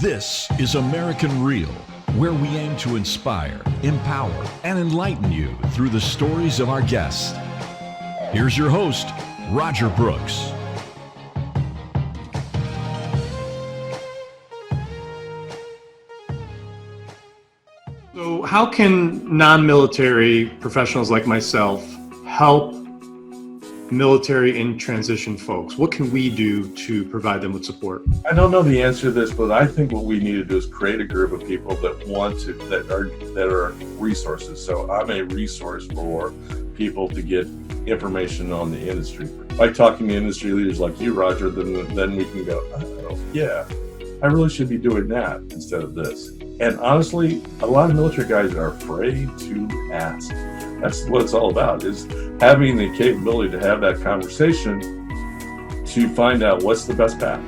This is American Real, where we aim to inspire, empower, and enlighten you through the stories of our guests. Here's your host, Roger Brooks. So how can non-military professionals like myself help military in transition folks? What can we do to provide them with support? I don't know the answer to this, but I think what we need to do is create a group of people that that are resources. So I'm a resource for people to get information on the industry. By talking to industry leaders like you, Roger, then we can go, oh, yeah, I really should be doing that instead of this. And honestly, a lot of military guys are afraid to ask. That's what it's all about, is having the capability to have that conversation to find out what's the best path.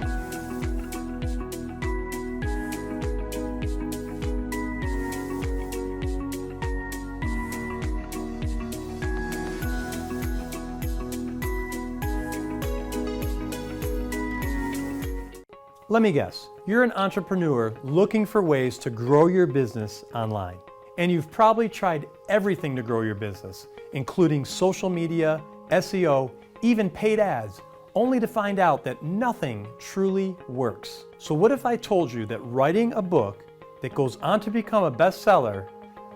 Let me guess, you're an entrepreneur looking for ways to grow your business online. And you've probably tried everything to grow your business, including social media, SEO, even paid ads, only to find out that nothing truly works. So what if I told you that writing a book that goes on to become a bestseller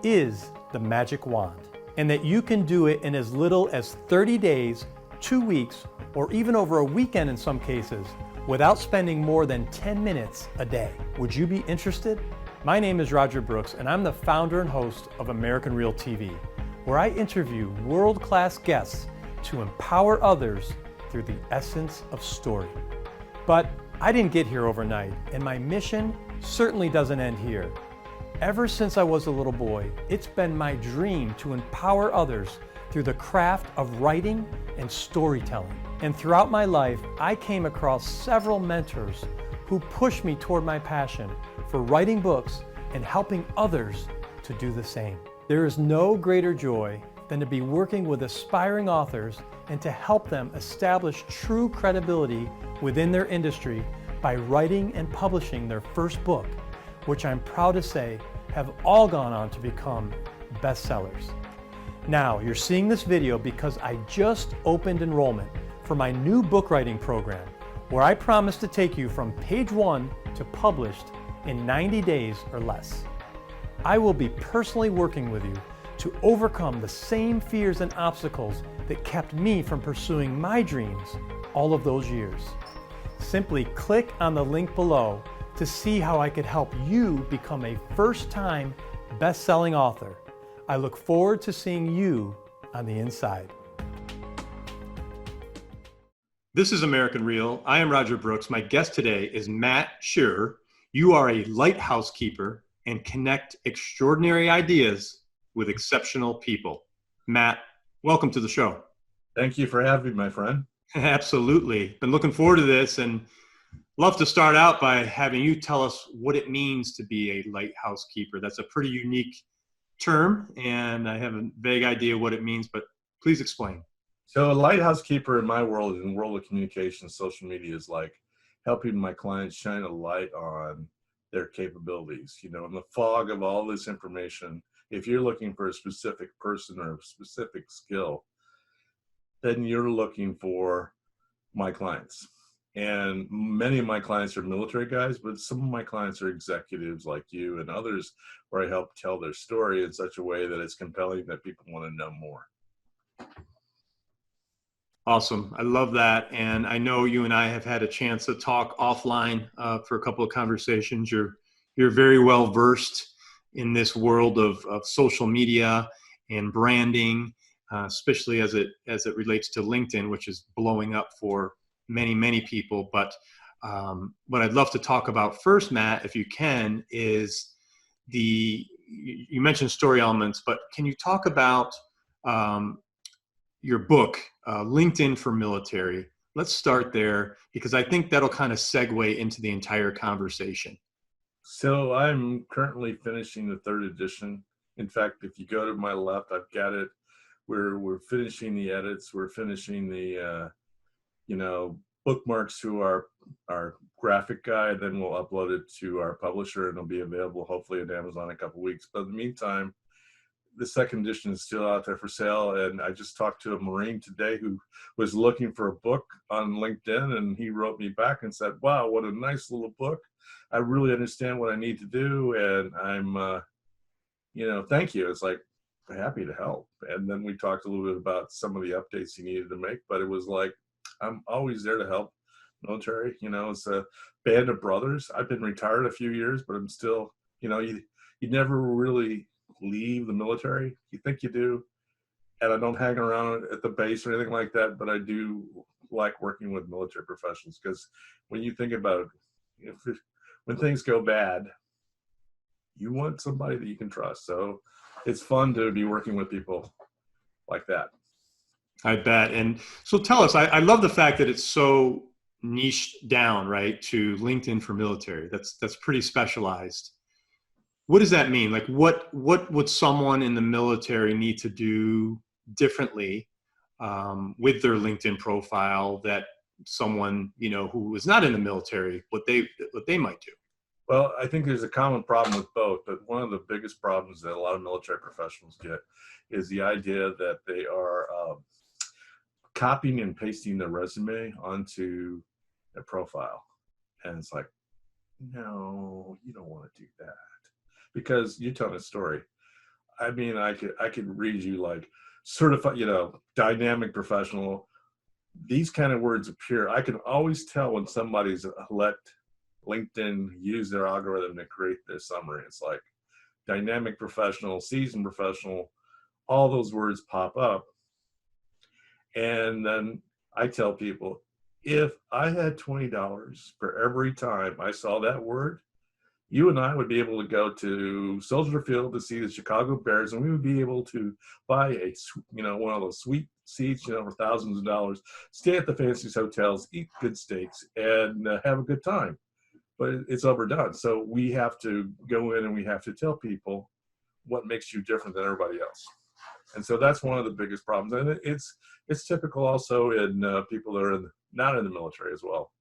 is the magic wand, and that you can do it in as little as 30 days, 2 weeks, or even over a weekend in some cases, without spending more than 10 minutes a day? Would you be interested? My name is Roger Brooks, and I'm the founder and host of American Real TV, where I interview world-class guests to empower others through the essence of story. But I didn't get here overnight, and my mission certainly doesn't end here. Ever since I was a little boy, it's been my dream to empower others through the craft of writing and storytelling. And throughout my life, I came across several mentors who pushed me toward my passion for writing books and helping others to do the same. There is no greater joy than to be working with aspiring authors and to help them establish true credibility within their industry by writing and publishing their first book, which I'm proud to say have all gone on to become bestsellers. Now, you're seeing this video because I just opened enrollment for my new book writing program, where I promise to take you from page 1 to published in 90 days or less. I will be personally working with you to overcome the same fears and obstacles that kept me from pursuing my dreams all of those years. Simply click on the link below to see how I could help you become a first-time best-selling author. I look forward to seeing you on the inside. This is American Real. I am Roger Brooks. My guest today is Matt Scherer. You are a lighthouse keeper and connect extraordinary ideas with exceptional people. Matt, welcome to the show. Thank you for having me, my friend. Absolutely. Been looking forward to this, and love to start out by having you tell us what it means to be a lighthouse keeper. That's a pretty unique term, and I have a vague idea what it means, but please explain. So a lighthouse keeper in my world, in the world of communication, social media, is like helping my clients shine a light on their capabilities. You know, in the fog of all this information, if you're looking for a specific person or a specific skill, then you're looking for my clients. And many of my clients are military guys, but some of my clients are executives like you and others, where I help tell their story in such a way that it's compelling that people want to know more. Awesome. I love that. And I know you and I have had a chance to talk offline for a couple of conversations. You're very well versed in this world of social media and branding, especially as it relates to LinkedIn, which is blowing up for many people. But what I'd love to talk about first, Matt, if you can, is you mentioned story elements, but can you talk about your book, LinkedIn for Military? Let's start there, because I think that'll kind of segue into the entire conversation. So I'm currently finishing the 3rd edition. In fact, if you go to my left, I've got it. We're finishing the edits. We're finishing the bookmarks to our our graphic guide, then we'll upload it to our publisher, and it'll be available hopefully at Amazon in a couple of weeks. But in the meantime, the second edition is still out there for sale. And I just talked to a Marine today who was looking for a book on LinkedIn, and he wrote me back and said, wow, what a nice little book. I really understand what I need to do. And I'm, thank you. It's like, happy to help. And then we talked a little bit about some of the updates he needed to make, but it was like, I'm always there to help military. It's a band of brothers. I've been retired a few years, but I'm still, you never really leave the military. You think you do. And I don't hang around at the base or anything like that, but I do like working with military professionals, because when you think about it, when things go bad, you want somebody that you can trust. So it's fun to be working with people like that. I bet. And so tell us, I love the fact that it's so niched down, right, to LinkedIn for military. That's pretty specialized. What does that mean? Like, what would someone in the military need to do differently with their LinkedIn profile that someone, who is not in the military, what they might do? Well, I think there's a common problem with both, but one of the biggest problems that a lot of military professionals get is the idea that they are copying and pasting their resume onto a profile. And it's like, no, you don't want to do that, because you're telling a story. I mean, I could read you like certified, dynamic professional. These kind of words appear. I can always tell when somebody's let LinkedIn use their algorithm to create their summary. It's like dynamic professional, seasoned professional, all those words pop up. And then I tell people, if I had $20 for every time I saw that word, you and I would be able to go to Soldier Field to see the Chicago Bears, and we would be able to buy one of those sweet seats, for thousands of dollars, stay at the fanciest hotels, eat good steaks, and have a good time. But it's overdone. So we have to go in and we have to tell people what makes you different than everybody else. And so that's one of the biggest problems. And it's typical also in people that are not in the military as well.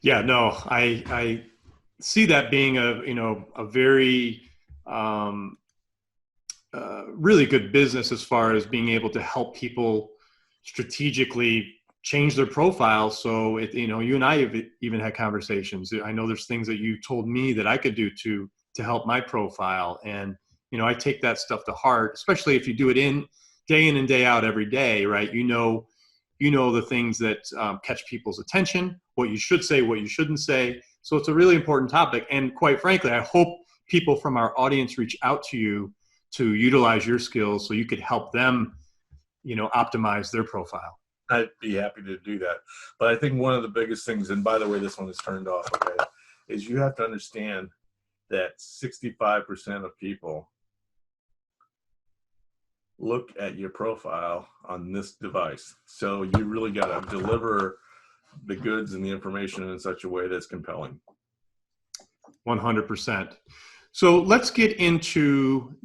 Yeah, no, I see that being a very really good business as far as being able to help people strategically change their profile. So you and I have even had conversations. I know there's things that you told me that I could do to help my profile, and I take that stuff to heart, especially if you do it day in and day out every day, right? You know the things that catch people's attention, what you should say, what you shouldn't say. So it's a really important topic. And quite frankly, I hope people from our audience reach out to you to utilize your skills so you could help them, optimize their profile. I'd be happy to do that. But I think one of the biggest things, and by the way, this one is turned off, okay, is you have to understand that 65% of people look at your profile on this device. So you really got to deliver the goods and the information in such a way that's compelling. 100%. So let's get into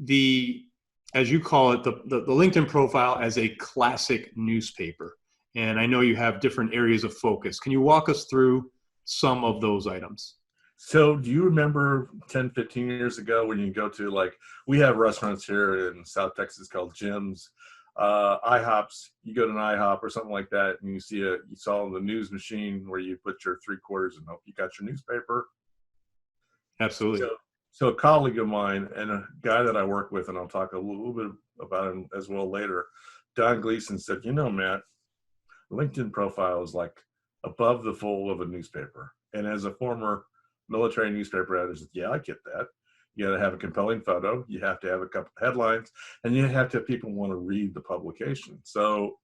as you call it, the LinkedIn profile as a classic newspaper. And I know you have different areas of focus. Can you walk us through some of those items? So do you remember 10, 15 years ago when you go to, we have restaurants here in South Texas called gyms, IHOPs, you go to an IHOP or something like that, and you saw the news machine where you put your 3/4 and hope you got your newspaper. Absolutely. So a colleague of mine and a guy that I work with, and I'll talk a little bit about him as well later, Don Gleason, said, Matt, LinkedIn profile is like above the fold of a newspaper. And as a former military newspaper editor, yeah, I get that. You got to have a compelling photo. You have to have a couple headlines, and you have to have people want to read the publication. So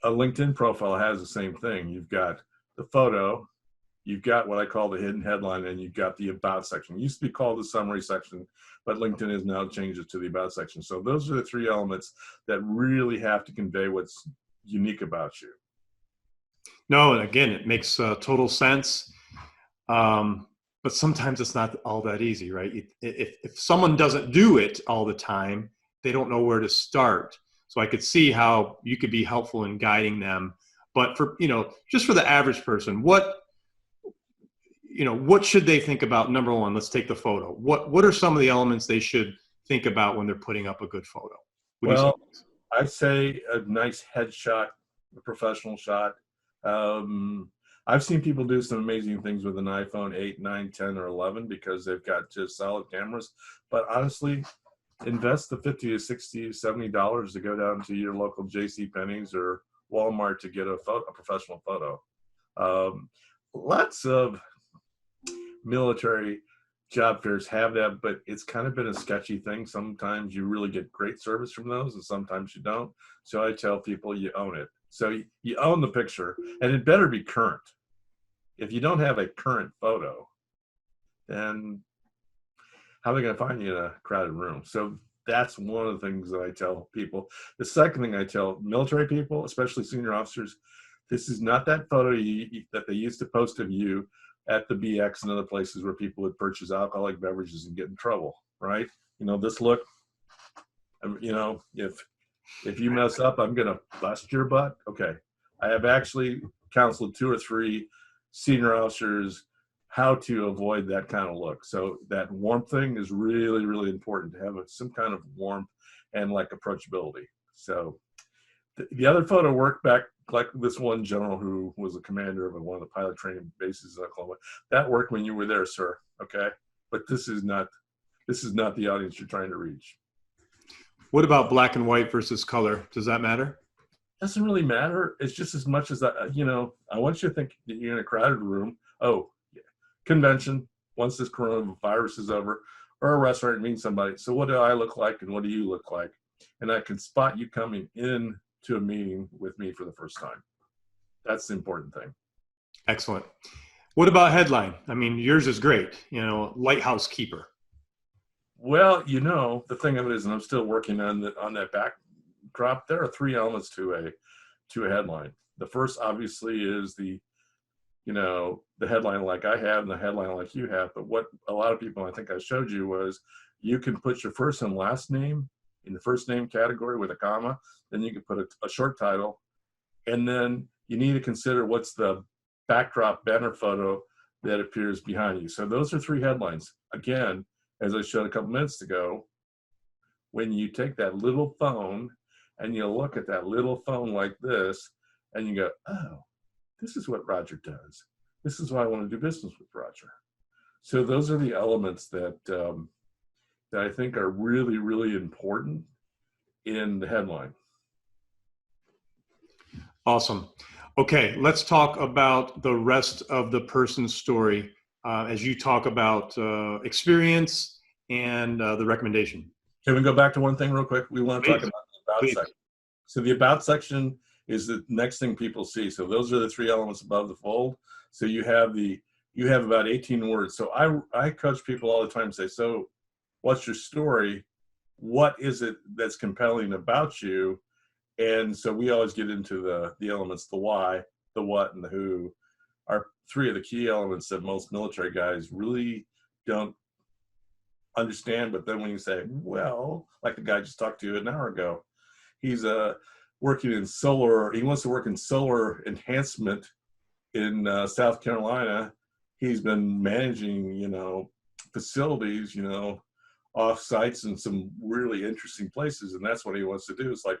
a LinkedIn profile has the same thing. You've got the photo, you've got what I call the hidden headline, and you've got the about section. It used to be called the summary section, but LinkedIn has now changed it to the about section. So those are the three elements that really have to convey what's unique about you. No, and again, it makes total sense. But sometimes it's not all that easy, right? If someone doesn't do it all the time, they don't know where to start. So I could see how you could be helpful in guiding them But for, just for the average person, what should they think about? Number one, let's take the photo. What are some of the elements they should think about when they're putting up a good photo? Well, I'd say a nice headshot, a professional shot. I've seen people do some amazing things with an iPhone 8, 9, 10, or 11 because they've got just solid cameras. But honestly, invest the $50 to $60, $70 to go down to your local JCPenney's or Walmart to get a professional photo. Lots of military job fairs have that, but it's kind of been a sketchy thing. Sometimes you really get great service from those, and sometimes you don't. So I tell people you own it. So you own the picture, and it better be current. If you don't have a current photo, then how are they going to find you in a crowded room? So that's one of the things that I tell people. The second thing I tell military people, especially senior officers, this is not that photo that they used to post of you at the BX and other places where people would purchase alcoholic beverages and get in trouble, right? This look, if you mess up, I'm going to bust your butt. Okay. I have actually counseled 2 or 3 senior officers how to avoid that kind of look. So that warmth thing is really, really important, to have some kind of warmth and like approachability. So the other photo worked back, like this one general who was a commander of one of the pilot training bases in Oklahoma. That worked when you were there, sir. Okay. But this is not the audience you're trying to reach. What about black and white versus color? Does that matter? Doesn't really matter. It's just as much as that, I want you to think that you're in a crowded room. Oh, yeah. Convention, once this coronavirus is over, or a restaurant, meeting somebody. So what do I look like and what do you look like? And I can spot you coming in to a meeting with me for the first time. That's the important thing. Excellent. What about headline? I mean, yours is great, lighthouse keeper. Well, the thing of it is, and I'm still working on that backdrop, there are 3 elements to a headline. The first obviously is the headline like I have and the headline like you have. But what a lot of people, I think I showed you, was you can put your first and last name in the first name category with a comma, then you can put a short title, and then you need to consider what's the backdrop banner photo that appears behind you. So those are 3 headlines. Again, as I showed a couple minutes ago, when you take that little phone and you look at that little phone like this, and you go, oh, this is what Roger does. This is why I want to do business with Roger. So those are the elements that I think are really, really important in the headline. Awesome. Okay, let's talk about the rest of the person's story as you talk about experience and the recommendation. Can we go back to one thing real quick? We want to talk about the about section. So the about section is the next thing people see. So those are the 3 elements above the fold. So you have about 18 words. So I coach people all the time and say, so what's your story? What is it that's compelling about you? And so we always get into the elements, the why, the what, and the who are 3 of the key elements that most military guys really don't understand. But then when you say, well, like the guy just talked to you an hour ago, he's working in solar, he wants to work in solar enhancement in South Carolina. He's been managing, facilities, off sites in some really interesting places. And that's what he wants to do. It's like,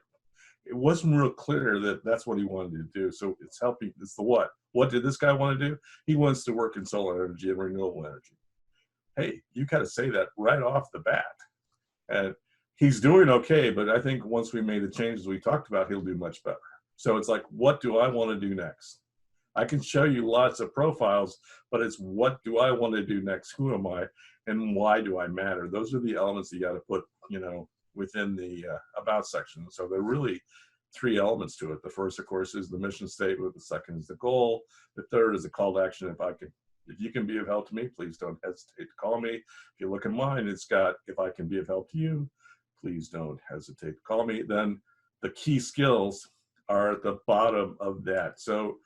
it wasn't real clear that that's what he wanted to do. So it's helping. It's the what. What did this guy want to do? He wants to work in solar energy and renewable energy. Hey, you got to say that right off the bat. And he's doing okay, but I think once we made the changes we talked about, he'll do much better. So it's like, what do I want to do next? I can show you lots of profiles, but it's what do I want to do next? Who am I? And why do I matter? Those are the elements you got to put, within the about section. So there are really 3 elements to it. The first, of course, is the mission statement. The second is the goal. The third is the call to action. If you can be of help to me, please don't hesitate to call me. If you look at mine, it's got, if I can be of help to you, please don't hesitate to call me. Then the key skills are at the bottom of that. So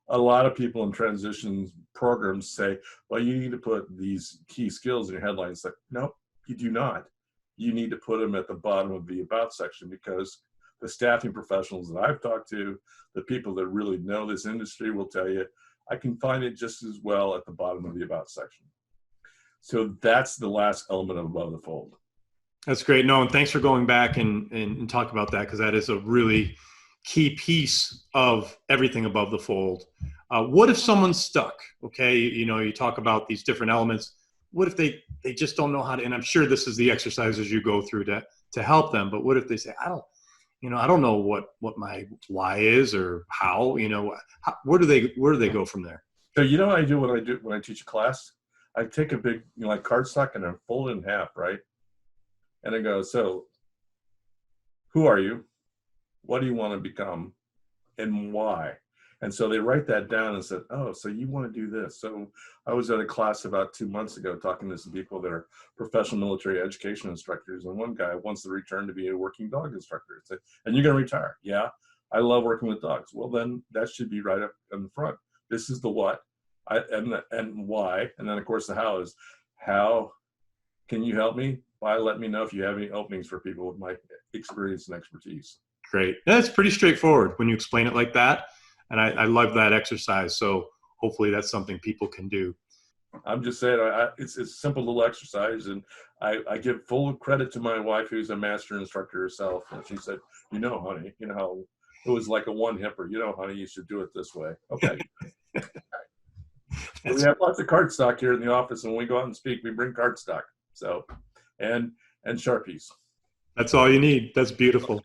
a lot of people in transition programs say, well, you need to put these key skills in your headlines. Like, no, you do not. You need to put them at the bottom of the about section, because the staffing professionals that I've talked to, the people that really know this industry will tell you, I can find it just as well at the bottom of the about section. So that's the last element of above the fold. That's great. No, and thanks for going back and talk about that, because that is a really key piece of everything above the fold. What if someone's stuck? Okay, you talk about these different elements. What if they just don't know how to? And I'm sure this is the exercises you go through to help them. But what if they say, I don't know what my why is or how? Where do they go from there? So what I do when I teach a class? I take a big like cardstock and I fold it in half, right? And I go, so who are you? What do you want to become? And why? And so they write that down and said, oh, so you want to do this. So I was at a class about 2 months ago talking to some people that are professional military education instructors. And one guy wants to return to be a working dog instructor. I said, and you're going to retire? Yeah, I love working with dogs. Well, then that should be right up in the front. This is the what and why. And then, of course, the how is, how can you help me? Why? Let me know if you have any openings for people with my experience and expertise. Great. That's pretty straightforward when you explain it like that. And I love that exercise. So hopefully that's something people can do. I'm just saying, it's a simple little exercise. And I give full credit to my wife, who's a master instructor herself. And she said, honey, how it was like a one-hipper. Honey, you should do it this way. Okay. We have lots of cardstock here in the office. And when we go out and speak, we bring cardstock. So, and Sharpies. That's all you need. That's beautiful.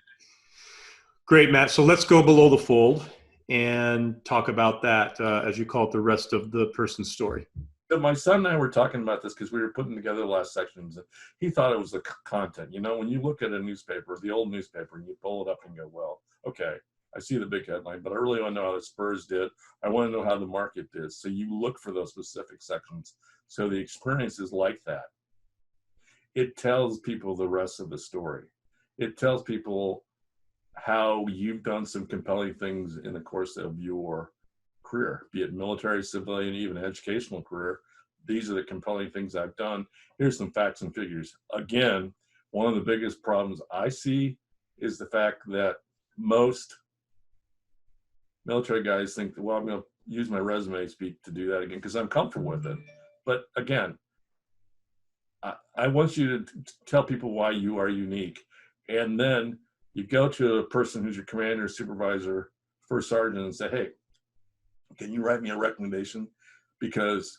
Great, Matt. So let's go below the fold and talk about that, as you call it, the rest of the person's story. So my son and I were talking about this because we were putting together the last sections. And he thought it was the content. When you look at a newspaper, the old newspaper, and you pull it up and go, well, okay, I see the big headline, but I really want to know how the Spurs did. I want to know how the market did. So you look for those specific sections. So the experience is like that. It tells people the rest of the story. It tells people how you've done some compelling things in the course of your career, be it military, civilian, even educational career. These are the compelling things I've done. Here's some facts and figures. Again, one of the biggest problems I see is the fact that most military guys think that, well, I'm going to use my resume speak to do that again because I'm comfortable with it. But again, I want you to tell people why you are unique. And then you go to a person who's your commander, supervisor, first sergeant, and say, hey, can you write me a recommendation? Because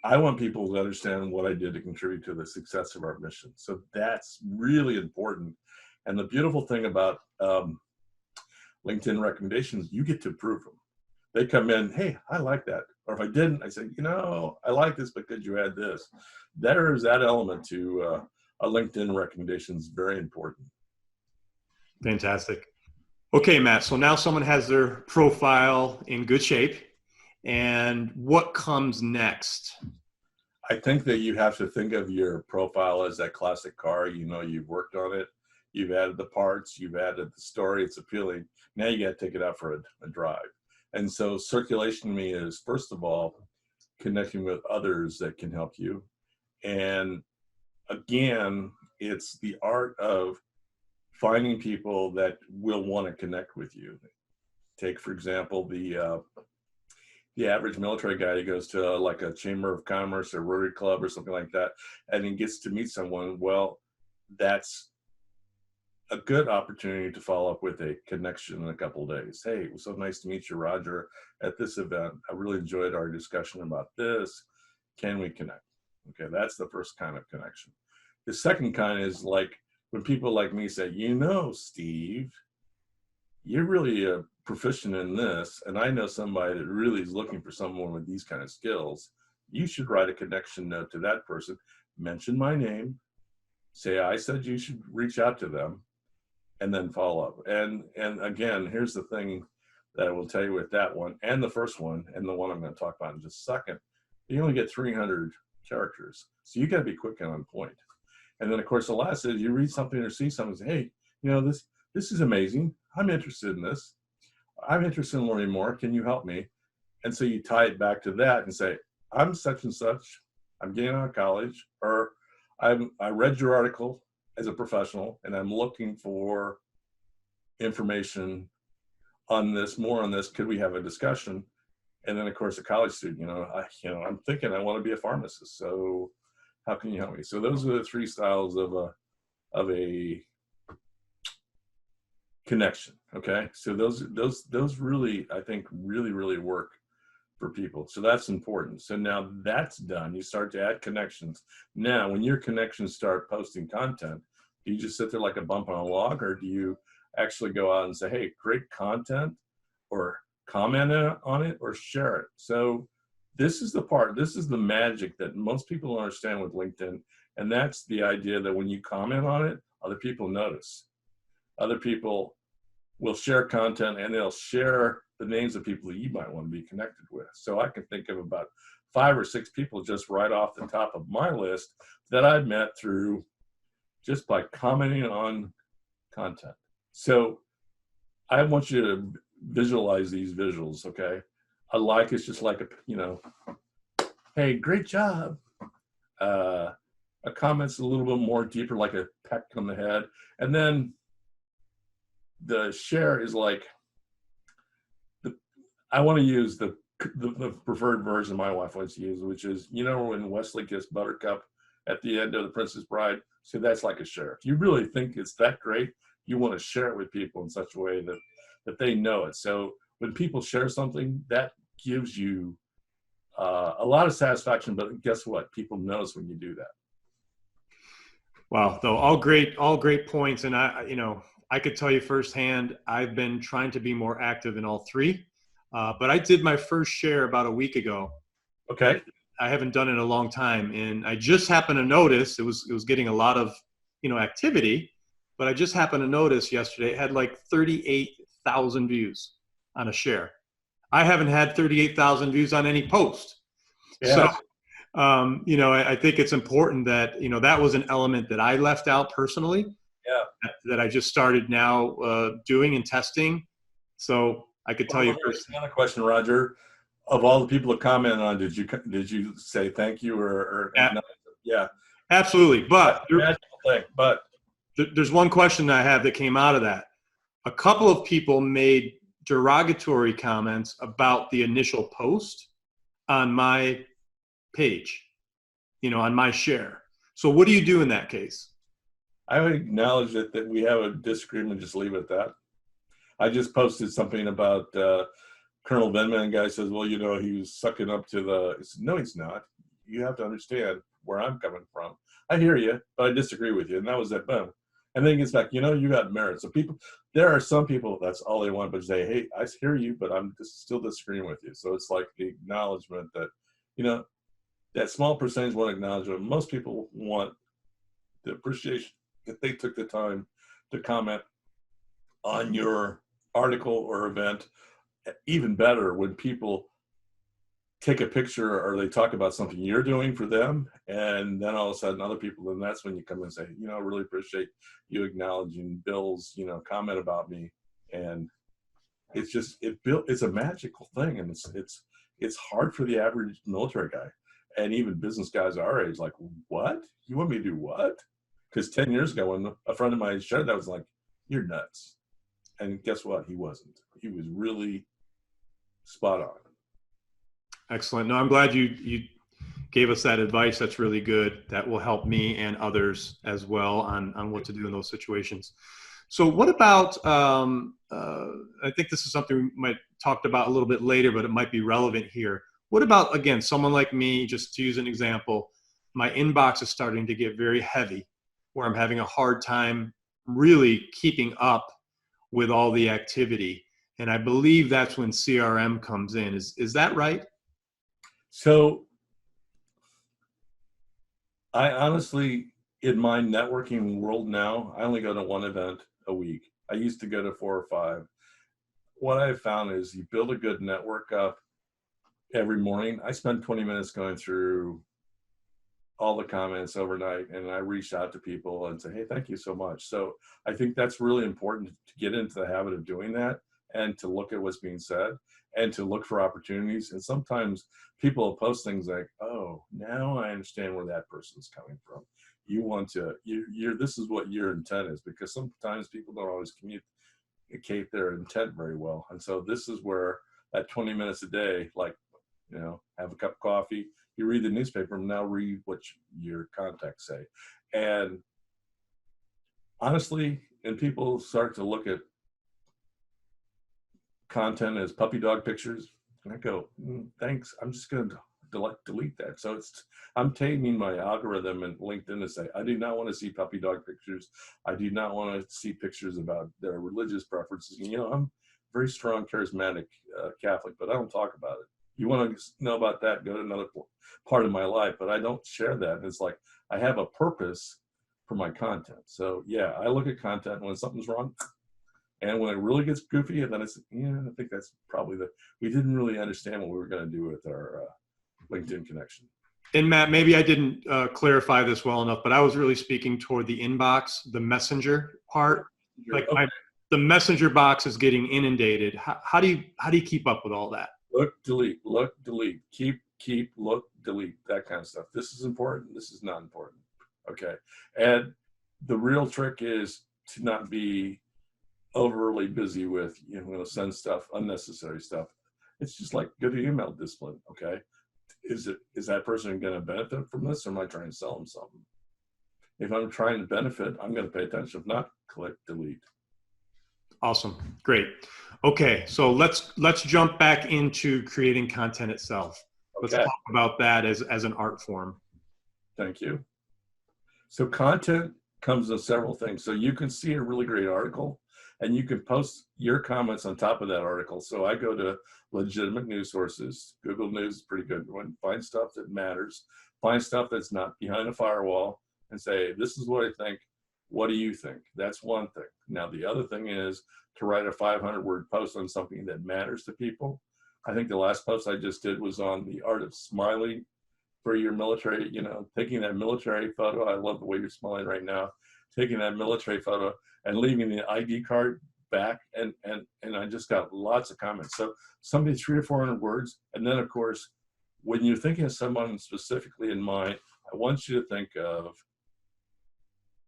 I want people to understand what I did to contribute to the success of our mission. So that's really important. And the beautiful thing about LinkedIn recommendations, you get to approve them. They come in, hey, I like that. Or if I didn't, I say, I like this, but could you add this? There is that element to a LinkedIn recommendation is very important. Fantastic. Okay, Matt. So now someone has their profile in good shape. And what comes next? I think that you have to think of your profile as that classic car. You've worked on it. You've added the parts. You've added the story. It's appealing. Now you got to take it out for a drive. And so circulation to me is, first of all, connecting with others that can help you. And again, it's the art of finding people that will want to connect with you. Take, for example, the average military guy who goes to like a Chamber of Commerce or Rotary Club or something like that, and he gets to meet someone. Well, that's a good opportunity to follow up with a connection in a couple of days. Hey, it was so nice to meet you, Roger, at this event. I really enjoyed our discussion about this. Can we connect? Okay, that's the first kind of connection. The second kind is like when people like me say, Steve, you're really proficient in this, and I know somebody that really is looking for someone with these kind of skills. You should write a connection note to that person, mention my name, say I said you should reach out to them, and then follow up. And again, here's the thing that I will tell you with that one and the first one and the one I'm going to talk about in just a second. You only get 300 characters, so you got to be quick and on point. And then, of course, the last is you read something or see something and say, hey, this is amazing. I'm interested in this. I'm interested in learning more. Can you help me? And so you tie it back to that and say, I'm such and such. I'm getting out of college, or I read your article as a professional, and I'm looking for information on this, more on this, could we have a discussion? And then of course a college student, I'm thinking I want to be a pharmacist, so how can you help me? So those are the three styles of a connection. Okay, so those really, I think, really work for people. So that's important. So now that's done, you start to add connections. Now when your connections start posting content, do you just sit there like a bump on a log, or do you actually go out and say, hey, great content, or comment on it, or share it? So this is the magic that most people don't understand with LinkedIn. And that's the idea that when you comment on it, other people notice. Other people will share content, and they'll share the names of people that you might want to be connected with. So I can think of about 5 or 6 people just right off the top of my list that I've met through just by commenting on content. So I want you to visualize these visuals, okay? A like is just like hey, great job. A comment's a little bit more deeper, like a peck on the head. And then the share is like, I want to use the preferred version my wife wants to use, which is, when Wesley kissed Buttercup at the end of The Princess Bride. So that's like a share. If you really think it's that great, you want to share it with people in such a way that they know it. So when people share something, that gives you a lot of satisfaction, but guess what? People notice when you do that. Wow, though, all great points. And I could tell you firsthand, I've been trying to be more active in all three. But I did my first share about a week ago. Okay. I haven't done it in a long time, and I just happened to notice it was getting a lot of activity. But I just happened to notice yesterday it had like 38,000 views on a share. I haven't had 38,000 views on any post. Yeah. So, I think it's important that that was an element that I left out personally. Yeah. That I just started now doing and testing. So I could tell you first. Another question, Roger. Of all the people that commented on, did you say thank you or yeah, absolutely. But there's one question I have that came out of that. A couple of people made derogatory comments about the initial post on my page, on my share. So what do you do in that case? I would acknowledge that we have a disagreement, just leave it at that. I just posted something about Colonel Venman, and guy says, well, he was sucking up to I said, no, he's not. You have to understand where I'm coming from. I hear you, but I disagree with you. And that was that, boom. And then he gets back, you got merit. So there are some people, that's all they want, but say, hey, I hear you, but I'm still disagreeing with you. So it's like the acknowledgement that, that small percentage want acknowledgement. Most people want the appreciation that they took the time to comment on your article or event. Even better when people take a picture or they talk about something you're doing for them, and then all of a sudden other people, then that's when you come and say, I really appreciate you acknowledging Bill's, comment about me. And it's just, it's a magical thing. And it's hard for the average military guy and even business guys our age, like, what? You want me to do what? Because 10 years ago when a friend of mine shared that, was like, you're nuts. And guess what? He wasn't. He was really spot on. Excellent. No, I'm glad you gave us that advice. That's really good. That will help me and others as well on what to do in those situations. So what about, I think this is something we might talked about a little bit later, but it might be relevant here. What about, again, someone like me, just to use an example, my inbox is starting to get very heavy, where I'm having a hard time really keeping up with all the activity. And I believe that's when CRM comes in. Is that right? So I honestly, in my networking world now, I only go to one event a week. I used to go to 4 or 5. What I've found is you build a good network up every morning. I spend 20 minutes going through all the comments overnight, and I reach out to people and say, hey, thank you so much. So I think that's really important to get into the habit of doing that, and to look at what's being said and to look for opportunities. And sometimes people will post things like, oh, now I understand where that person's coming from. You want to, this is what your intent is, because sometimes people don't always communicate their intent very well. And so this is where that 20 minutes a day, like, have a cup of coffee, you read the newspaper, and now read what your contacts say. And honestly, and people start to look at content as puppy dog pictures, and I go, thanks, I'm just going to delete that. So I'm taming my algorithm and LinkedIn to say, I do not want to see puppy dog pictures. I do not want to see pictures about their religious preferences. I'm very strong, charismatic Catholic, but I don't talk about it. You want to know about that, go to another part of my life, but I don't share that. It's like I have a purpose for my content. So yeah, I look at content when something's wrong, and when it really gets goofy, and then it's, I think that's probably we didn't really understand what we were going to do with our LinkedIn connection. And Matt, maybe I didn't clarify this well enough, but I was really speaking toward the inbox, the messenger part. Like the messenger box is getting inundated. How do you keep up with all that? Look, delete, keep, look, delete, that kind of stuff. This is important. This is not important. Okay. And the real trick is to not be overly busy with, send stuff, unnecessary stuff. It's just like good email discipline. Okay. Is that person going to benefit from this, or am I trying to sell them something? If I'm trying to benefit, I'm going to pay attention. If not, click delete. Awesome. Great. Okay. So let's jump back into creating content itself. Let's talk about that as an art form. Thank you. So content comes in several things. So you can see a really great article, and you can post your comments on top of that article. So I go to legitimate news sources. Google News is a pretty good one. Find stuff that matters. Find stuff that's not behind a firewall, and say, this is what I think. What do you think? That's one thing. Now, the other thing is to write a 500-word post on something that matters to people. I think the last post I just did was on the art of smiling for your military, taking that military photo. I love the way you're smiling right now. Taking that military photo and leaving the ID card back. And I just got lots of comments. So somebody 300 or 400 words. And then, of course, when you're thinking of someone specifically in mind, I want you to think of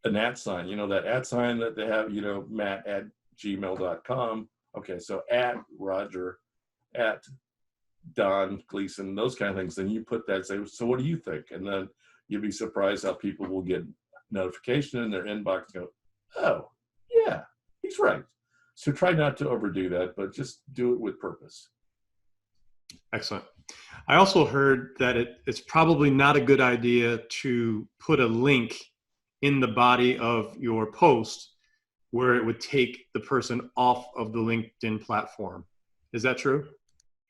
an @ sign, that @ sign that they have, matt@gmail.com. Okay, so @Roger, @Don Gleason, those kind of things. Then you put that, say, so what do you think? And then you'll be surprised how people will get notification in their inbox and go, oh, yeah, he's right. So try not to overdo that, but just do it with purpose. Excellent. I also heard that it's probably not a good idea to put a link in the body of your post where it would take the person off of the LinkedIn platform. Is that true?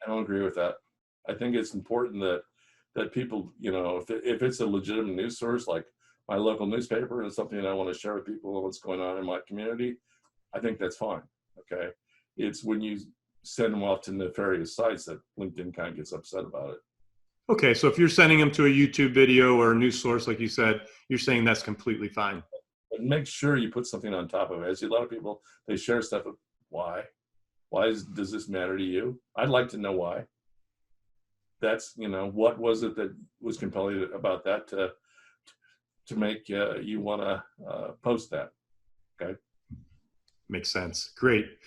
I don't agree with that. I think it's important that people, if it's a legitimate news source, like my local newspaper, and something that I want to share with people what's going on in my community, I think that's fine. Okay. It's when you send them off to nefarious sites that LinkedIn kind of gets upset about it. Okay, so if you're sending them to a YouTube video or a news source, like you said, you're saying that's completely fine. But make sure you put something on top of it. I see a lot of people, they share stuff. Why? Does this matter to you? I'd like to know why. That's, what was it that was compelling about that to make you want to post that? Okay. Makes sense. Great.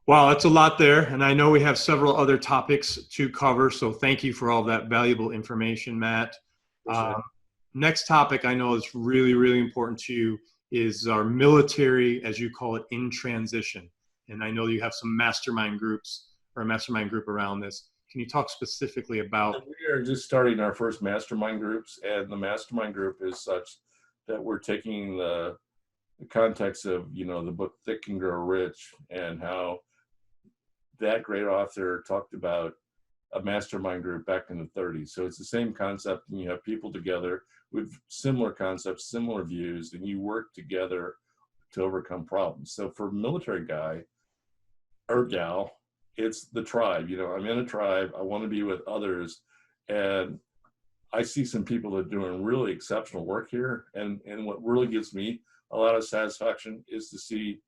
Wow, that's a lot there. And I know we have several other topics to cover. So thank you for all that valuable information, Matt. Next topic I know is really, really important to you is our military, as you call it, in transition. And I know you have some mastermind groups or a mastermind group around this. Can you talk specifically about? We are just starting our first mastermind groups, and the mastermind group is such that we're taking the context of, the book Think and Grow Rich, and how that great author talked about a mastermind group back in the 30s. So it's the same concept, and you have people together with similar concepts, similar views, and you work together to overcome problems. So for a military guy or gal, it's the tribe. I'm in a tribe. I want to be with others. And I see some people that are doing really exceptional work here. And what really gives me a lot of satisfaction is to see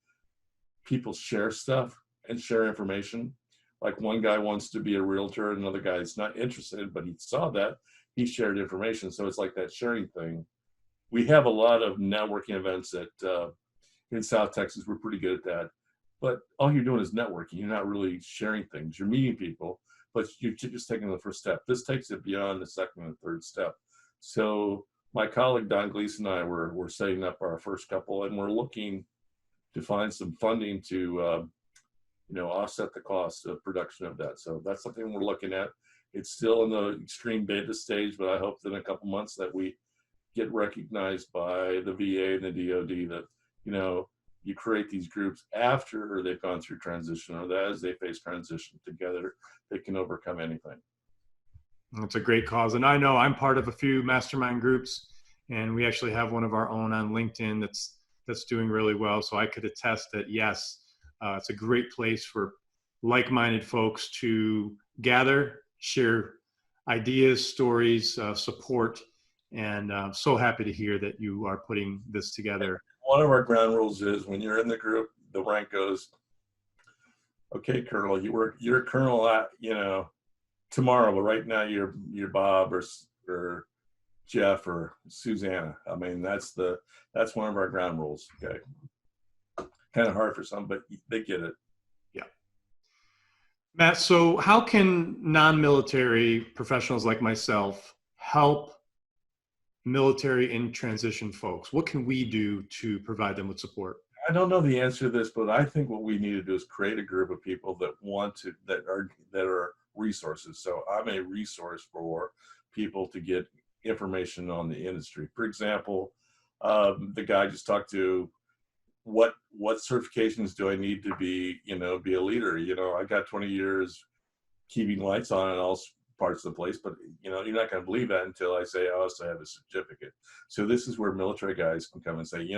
people share stuff and share information. Like one guy wants to be a realtor, another guy's not interested, but he saw that, he shared information. So it's like that sharing thing. We have a lot of networking events in South Texas. We're pretty good at that. but all you're doing is networking. You're not really sharing things. You're meeting people, but you're just taking the first step. This takes it beyond the second and third step. So my colleague Don Gleason and I were setting up our first couple, and we're looking to find some funding to offset the cost of production of that. So that's something we're looking at. It's still in the extreme beta stage, but I hope that in a couple months that we get recognized by the VA and the DoD that, you create these groups after they've gone through transition, or that as they face transition together, they can overcome anything. That's a great cause. And I know I'm part of a few mastermind groups, and we actually have one of our own on LinkedIn that's doing really well. So I could attest that, yes, it's a great place for like-minded folks to gather, share ideas, stories, support. And I'm so happy to hear that you are putting this together. One of our ground rules is when you're in the group, the rank goes, okay, Colonel, you're Colonel at, tomorrow, but right now you're Bob or Jeff or Susanna. I mean, that's one of our ground rules. Okay. Kind of hard for some, but they get it. Yeah. Matt, so how can non-military professionals like myself help military in transition folks? What can we do to provide them with support? I don't know the answer to this, but I think what we need to do is create a group of people that are resources. So I'm a resource for people to get information on the industry. For example, the guy I just talked to, what certifications do I need to be a leader? I got 20 years keeping lights on in all parts of the place, but you're not going to believe that until I say I also have a certificate. So this is where military guys can come and say,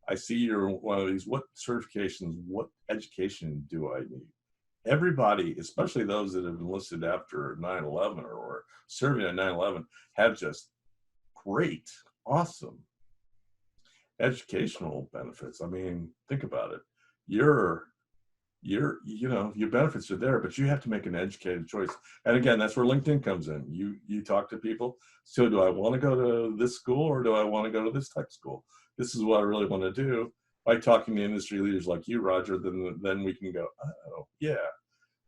I see you're one of these. What certifications, what education do I need? Everybody, especially those that have enlisted after 9/11 or serving at 9/11, have just great, awesome educational benefits. I mean, think about it. Your benefits are there, but you have to make an educated choice. And again, that's where LinkedIn comes in. You talk to people. So do I want to go to this school or do I want to go to this tech school? This is what I really want to do. By talking to industry leaders like you, Roger, then we can go, oh yeah,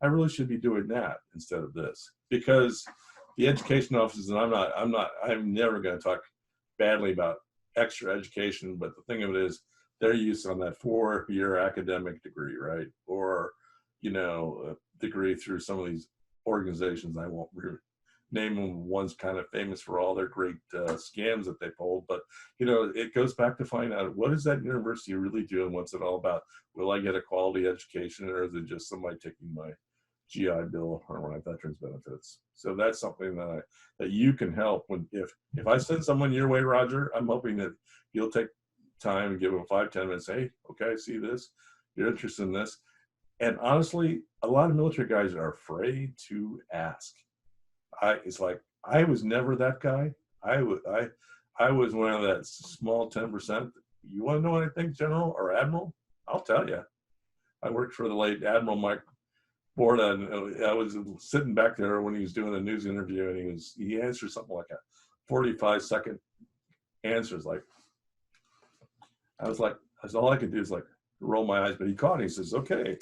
I really should be doing that instead of this. Because the education offices, and I'm never going to talk badly about extra education, but the thing of it is, they're used on that 4-year academic degree, right? Or, a degree through some of these organizations. I won't name them. One's kind of famous for all their great scams that they pulled, but it goes back to find out, what is that university really doing? What's it all about? Will I get a quality education, or is it just somebody taking my GI Bill or my veterans benefits? So that's something that you can help. If I send someone your way, Roger, I'm hoping that you'll take time and give them 5-10 minutes. Hey, okay, I see this. You're interested in this. And honestly, a lot of military guys are afraid to ask. It's like, I was never that guy. I was one of that small 10%. You want to know anything, General or Admiral? I'll tell you. I worked for the late Admiral Mike Borda, and I was sitting back there when he was doing a news interview, and he answered something like a 45-second answer. That's all I could do is roll my eyes, but he caught it. He says, okay,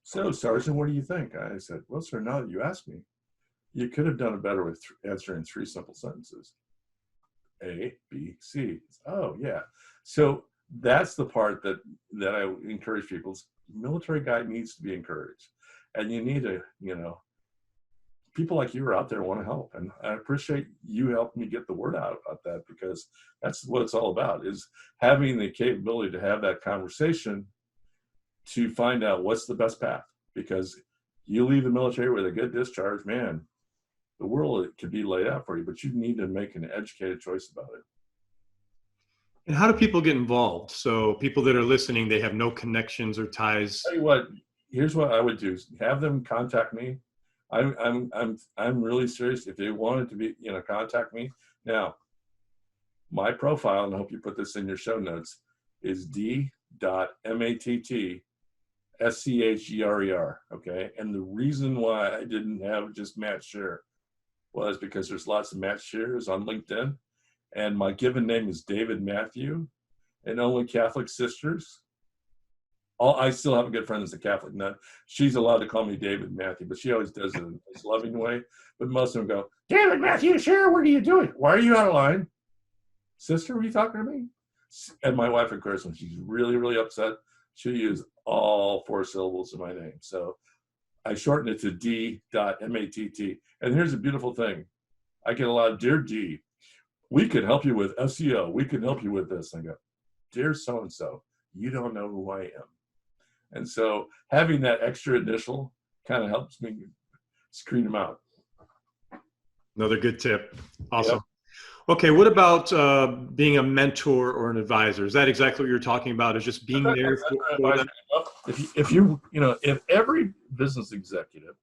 so Sergeant, what do you think? I said, well, sir, now that you asked me, you could have done it better with answering 3 simple sentences. A, B, C. Oh, yeah. So that's the part that I encourage people. Military guy needs to be encouraged. And you need to, people like you are out there want to help. And I appreciate you helping me get the word out about that, because that's what it's all about, is having the capability to have that conversation to find out what's the best path. Because you leave the military with a good discharge, man, the world could be laid out for you, but you need to make an educated choice about it. And how do people get involved? So people that are listening, they have no connections or ties. Tell you what, here's what I would do: have them contact me. I'm really serious. If they wanted to be, contact me. Now, my profile, and I hope you put this in your show notes, is D.MATT.SCHERER. Okay, and the reason why I didn't have just Matt Scherer was because there's lots of Matt Scherers on LinkedIn, and my given name is David Matthew, and only Catholic sisters I still have a good friend that's a Catholic nut. She's allowed to call me David Matthew, but she always does it in a loving way. But most of them go, David Matthew, Scherer, what are you doing? Why are you out of line? Sister, were you talking to me? And my wife, of course, when she's really, really upset, she'll use all 4 syllables of my name. So I shorten it to D.Matt. And here's a beautiful thing. I get a lot of, Dear D, we could help you with SEO. We could help you with this. And I go, Dear so-and-so, you don't know who I am. And so having that extra initial kind of helps me screen them out. Another good tip. Awesome. Yep. Okay, what about being a mentor or an advisor? Is that exactly what you're talking about? Is just being there for them? If every business executive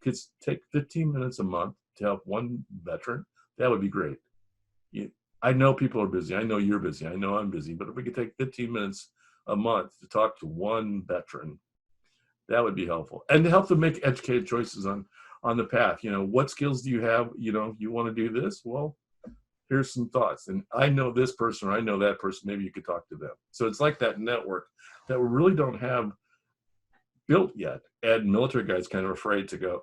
could take 15 minutes a month to help one veteran, that would be great. I know people are busy. I know you're busy. I know I'm busy. But if we could take 15 minutes a month to talk to one veteran, that would be helpful. And to help them make educated choices on the path. What skills do you have? You want to do this? Well, here's some thoughts. And I know this person or I know that person. Maybe you could talk to them. So it's like that network that we really don't have built yet. And military guys kind of afraid to go,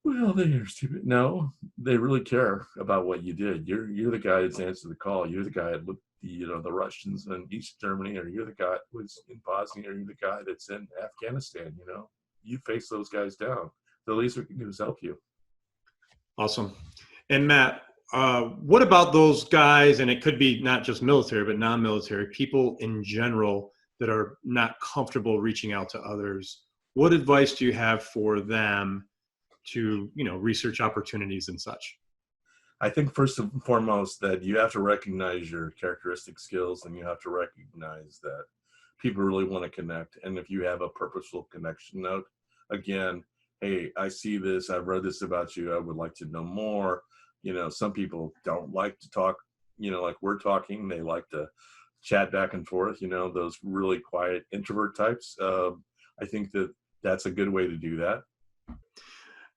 well, they're stupid. No, they really care about what you did. You're the guy that's answered the call. You're the guy that looked the Russians in East Germany, or you're the guy that was in Bosnia, or you're the guy that's in Afghanistan. You face those guys down. The least we can do is help you. Awesome. And Matt, what about those guys, and it could be not just military, but non-military, people in general that are not comfortable reaching out to others? What advice do you have for them to, research opportunities and such? I think first and foremost that you have to recognize your characteristic skills, and you have to recognize that people really want to connect. And if you have a purposeful connection note, again, hey, I see this, I've read this about you, I would like to know more. Some people don't like to talk, like we're talking. They like to chat back and forth, those really quiet introvert types. I think that's a good way to do that.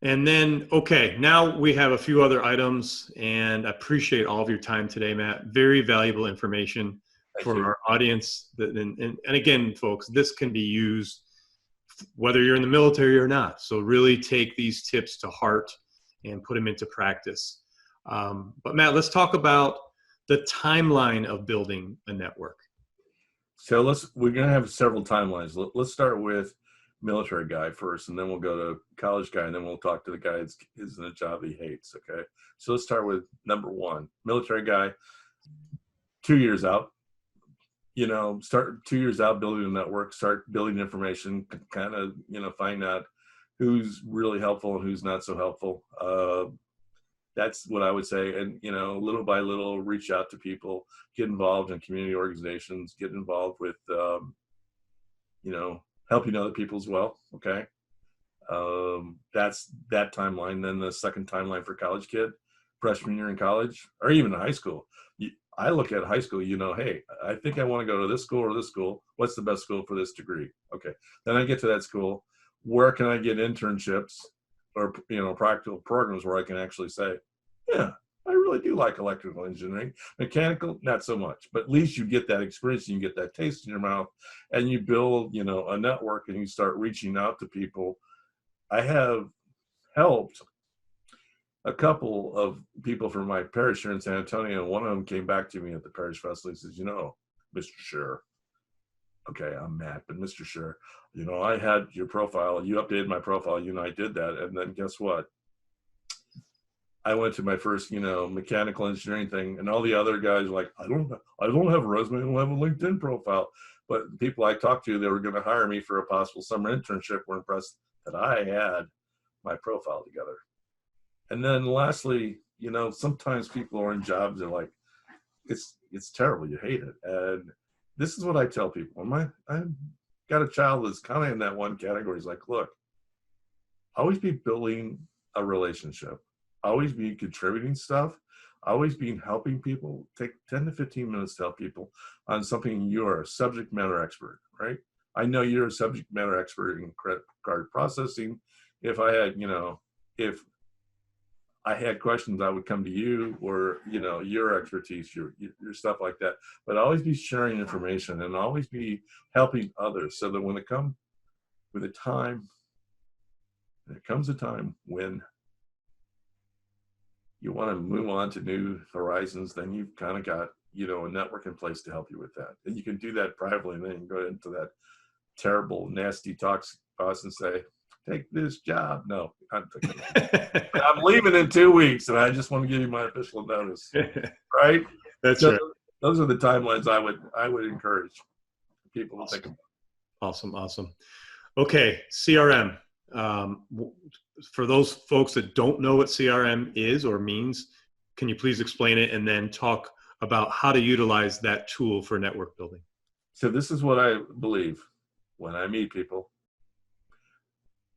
And then, okay, now we have a few other items, and I appreciate all of your time today, Matt. Very valuable information for our audience. And again, folks, this can be used whether you're in the military or not. So really take these tips to heart and put them into practice. But Matt, let's talk about the timeline of building a network. So we're going to have several timelines. Let's start with military guy first, and then we'll go to college guy, and then we'll talk to the guy that's in a job he hates. Okay. So let's start with number 1, military guy, 2 years out, start 2 years out building a network, start building information, kind of, find out who's really helpful and who's not so helpful. That's what I would say. And, little by little, reach out to people, get involved in community organizations, get involved with, helping other people as well. Okay. That's that timeline. Then the second timeline for college kid, freshman year in college, or even in high school. I look at high school, hey, I think I want to go to this school or this school. What's the best school for this degree? Okay. Then I get to that school. Where can I get internships or, practical programs where I can actually say, yeah, I really do like electrical engineering. Mechanical, not so much. But at least you get that experience, and you get that taste in your mouth, and you build, a network, and you start reaching out to people. I have helped a couple of people from my parish here in San Antonio, and one of them came back to me at the parish festival. He says, Mr. Scherer, okay, I'm Matt, but Mr. Scherer, I had your profile, you updated my profile, I did that, and then guess what? I went to my first, mechanical engineering thing, and all the other guys were like, I don't have a resume, I don't have a LinkedIn profile. But the people I talked to, they were going to hire me for a possible summer internship, were impressed that I had my profile together. And then lastly, sometimes people are in jobs, they're like, it's terrible, you hate it. And this is what I tell people. I've got a child that's kind of in that one category. He's like, look, always be building a relationship. Always be contributing stuff. Always be helping people. Take 10 to 15 minutes to help people on something you're a subject matter expert, right? I know you're a subject matter expert in credit card processing. If I had, if I had questions, I would come to you, or your expertise, your stuff like that. But always be sharing information and always be helping others, so that when it comes with a time, there comes a time when you want to move on to new horizons, then you've kind of got a network in place to help you with that. And you can do that privately, and then you can go into that terrible, nasty toxic boss and say, take this job. No, I'm leaving in 2 weeks, and I just want to give you my official notice. Right? That's right. Those are the timelines I would encourage people to think about. Awesome. Okay, CRM. For those folks that don't know what CRM is or means, can you please explain it and then talk about how to utilize that tool for network building? So this is what I believe. When I meet people,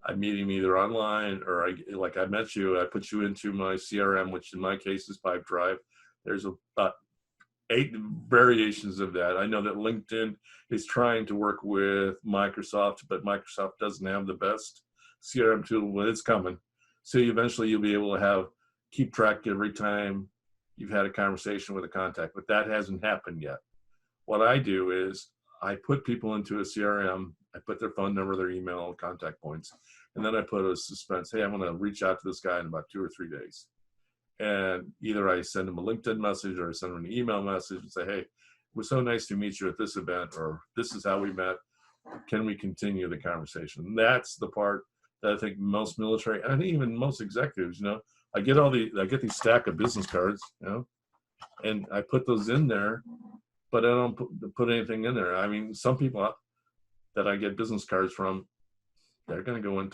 I meet them either online or like I met you, I put you into my CRM, which in my case is Pipedrive. There's about 8 variations of that. I know that LinkedIn is trying to work with Microsoft, but Microsoft doesn't have the best CRM tool when it's coming. So eventually you'll be able to keep track every time you've had a conversation with a contact, but that hasn't happened yet. What I do is I put people into a CRM, I put their phone number, their email, contact points, and then I put a suspense. Hey, I'm going to reach out to this guy in about 2 or 3 days. And either I send them a LinkedIn message or I send them an email message and say, hey, it was so nice to meet you at this event, or this is how we met. Can we continue the conversation? And that's the part that I think most military, and I think even most executives, I get these stack of business cards, and I put those in there, but I don't put anything in there. I mean, some people that I get business cards from, they're going to go in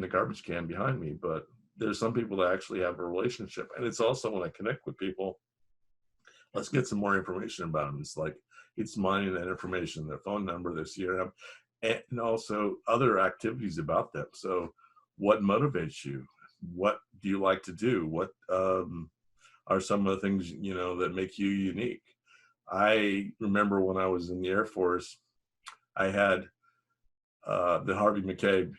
the garbage can behind me. But there's some people that actually have a relationship. And it's also when I connect with people, let's get some more information about them. It's like, it's mining that information, their phone number, their CRM, and also other activities about them. So what motivates you? What do you like to do? What are some of the things, that make you unique? I remember when I was in the Air Force, I had the Harvey McCabe,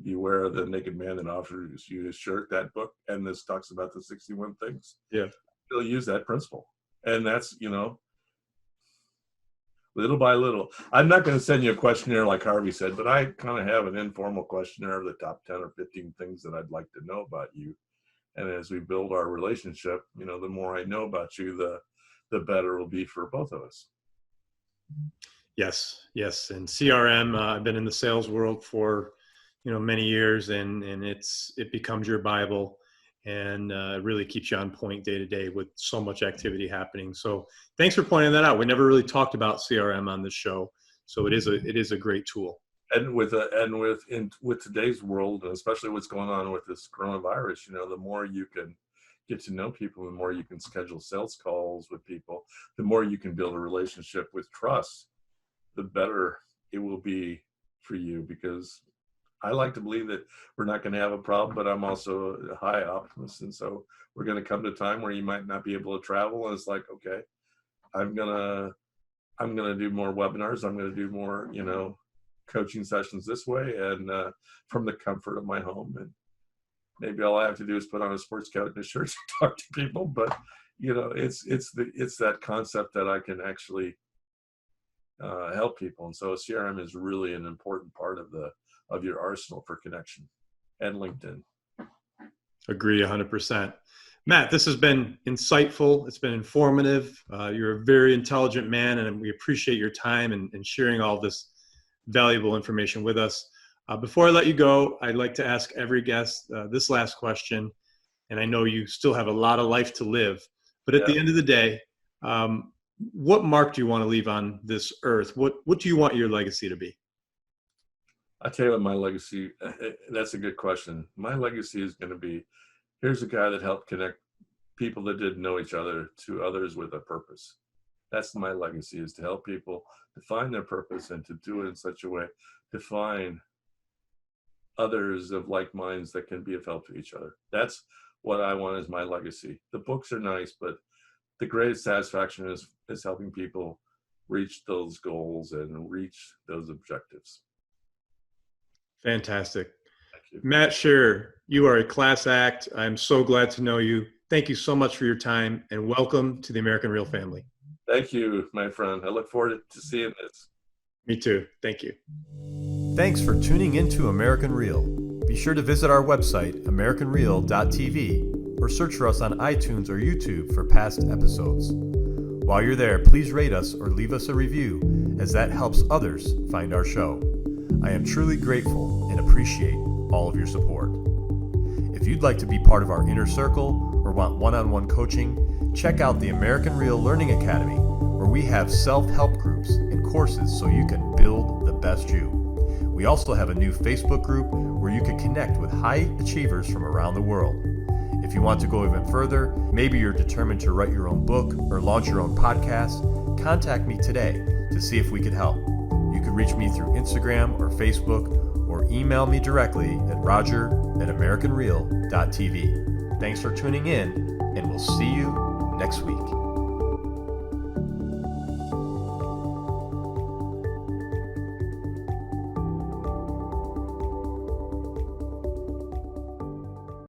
Beware of the Naked Man That Offers You His Shirt, that book. And this talks about the 61 things. Yeah. They'll use that principle. And that's, little by little. I'm not going to send you a questionnaire like Harvey said, but I kind of have an informal questionnaire of the top 10 or 15 things that I'd like to know about you. And as we build our relationship, the more I know about you, the better it will be for both of us. Yes. And CRM, I've been in the sales world for, many years, and it becomes your Bible, and really keeps you on point day to day with so much activity happening. So thanks for pointing that out. We never really talked about CRM on this show, so it is a great tool. And with today's world, and especially what's going on with this coronavirus, the more you can get to know people, the more you can schedule sales calls with people, the more you can build a relationship with trust, the better it will be for you. Because I like to believe that we're not going to have a problem, but I'm also a high optimist. And so we're going to come to a time where you might not be able to travel. And it's like, okay, I'm going to do more webinars. I'm going to do more, coaching sessions this way, and from the comfort of my home. And maybe all I have to do is put on a sports coat and a shirt to talk to people. But, it's that concept that I can actually help people. And so CRM is really an important part of your arsenal for connection, and LinkedIn. Agree 100%. Matt, this has been insightful. It's been informative. You're a very intelligent man, and we appreciate your time and sharing all this valuable information with us. Before I let you go, I'd like to ask every guest this last question, and I know you still have a lot of life to live, but at the end of the day, what mark do you want to leave on this earth? What do you want your legacy to be? I'll tell you what my legacy, that's a good question. My legacy is going to be, here's a guy that helped connect people that didn't know each other to others with a purpose. That's my legacy, is to help people define their purpose and to do it in such a way to find others of like minds that can be of help to each other. That's what I want as my legacy. The books are nice, but the greatest satisfaction is helping people reach those goals and reach those objectives. Fantastic. you. Matt Scherer, you are a class act. I'm so glad to know you. Thank you so much for your time, and welcome to the American Real family. Thank you, my friend. I look forward to seeing this. Me too. Thank you. Thanks for tuning into American Real. Be sure to visit our website, americanreal.tv, or search for us on iTunes or YouTube for past episodes. While you're there, please rate us or leave us a review, as that helps others find our show. I am truly grateful and appreciate all of your support. If you'd like to be part of our inner circle or want one-on-one coaching, check out the American Real Learning Academy, where we have self-help groups and courses so you can build the best you. We also have a new Facebook group where you can connect with high achievers from around the world. If you want to go even further, maybe you're determined to write your own book or launch your own podcast, contact me today to see if we could help. You can reach me through Instagram or Facebook, or email me directly at roger@americanreal.tv. Thanks for tuning in, and we'll see you next week.